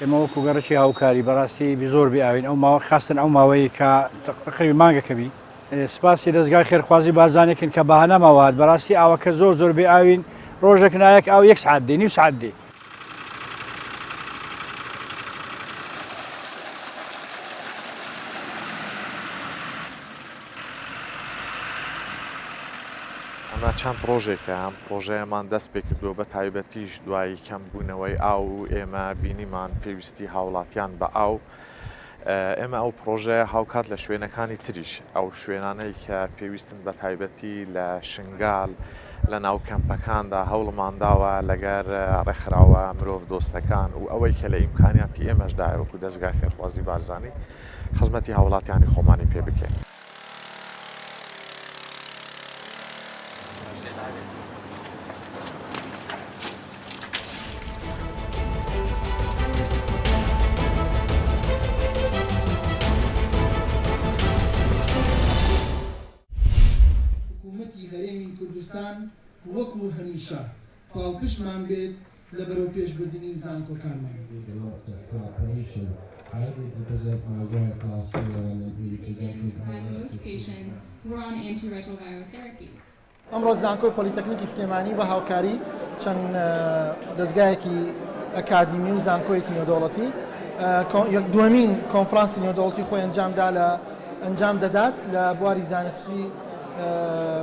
ئێمە وەکو گەڕەکی هاوکاری بەڕاستی زۆر بێئاوین ئەو ماوە خاستن ئەو ماوەی کە تقریبا مانگەکەبی سپاسی دەستگای خێرخوازی بارزانێکن کە بەهانە ماوات بەڕاستی ئاوەکە زۆر بێئاوین ڕۆژێک نایەک ئاو 1 سعات دێ نیو سعات دێ ئەمە چەند پرۆژێکە ئەم پرۆژەیەمان دەست پێ کردووە بە تایبەتیش دوایی کەمبوونەوەی ئاو و ئێمە بینیمان پێویستی هاوڵاتیان بە ئاو ئێمە ئەو پرۆژەیە هاوکات لە شوێنەکانی تریش ئەو شوێنانەی کە پێویستن بە تایبەتی لە شنگال لە ناو کەمپەکاندا هەوڵمانداوە لەگەر ڕێکخراوە مرۆڤ دۆستەکان و ئەوەی کە لە ئیمکانیاتی ئێمەشدایە وەکو دەستگای خێرخوازی بارزانی خزمەتی هاوڵاتیانی خۆمانی پێ بکەین. کوردستان وەکو هەمیشە پاڵپشتمان بێت لە بەرەو پێشبردننی زانکۆکانمان. ئەمڕۆ زانکۆی پۆلیتەکنیکی سلێمانی بە هاوکاری چەند دەستگایەکی ئەکادیمی و زانکۆیەکی نێودەوڵەتی دووەمین کۆنفرانسی نێودەوڵەتی خۆی ئەنجام دەدات لە بواری زانستی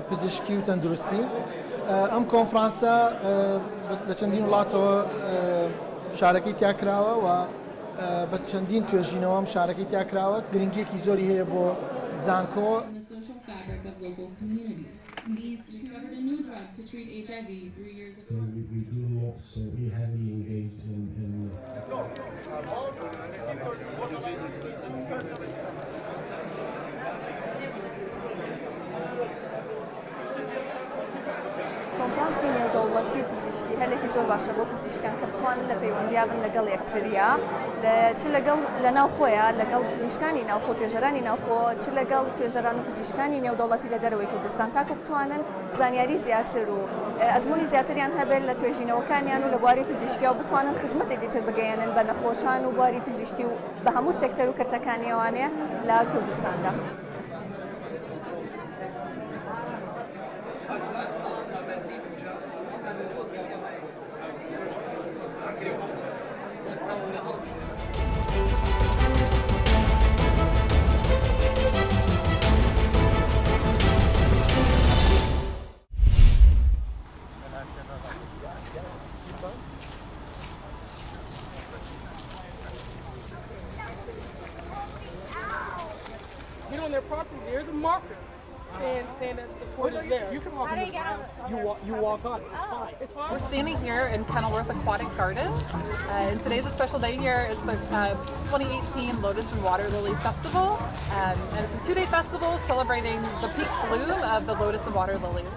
پزیشکی و تەندروستی. ئەم کۆنفرانسە لە چەندین وڵاتەوە شارەکەی تیاکراوە و بە چەندین توێژینەوەم شارەکەی تیاکراوە گرنگیەکی زۆری هەیە بۆ زانکۆ. کۆنفرانسی نێودەوڵەتی پزیشکی هەلێکی زۆر باشە بۆ پزیشکان کە بتوانن لە پەیوەندیابن لەگەڵ یەکتریا چ لەگەڵ لە ناوخۆیە لەگەڵ پزیشکانی ناوخۆ توێژەرانی ناوخۆ چ لەگەڵ توێژەران و پزیشکانی نێودەوڵەتی لە دەرەوەی کوردستان تاکە بتوانن زانیاری زیاتر و ئەزمموی زیاتریان هەبێت لە توێژینەوەکانیان و لە بواری پزیشکیا و بتوانن خزمەتێکی تر بگەیەنن بە نەخۆشان و بواری پزیشتی و بە هەموو سێکتەر و کردەکانیەوانێ لە کوردستاندا. Get on their property. There's a marker saying that the court is there. You can walk in. You walk on. It's fine. It's fine. We're standing here in Kenilworth Aquatic Gardens, and today's a special day here. It's the 2018 Lotus and Water Lily Festival, and it's a 2-day festival celebrating the peak bloom of the lotus and water lilies.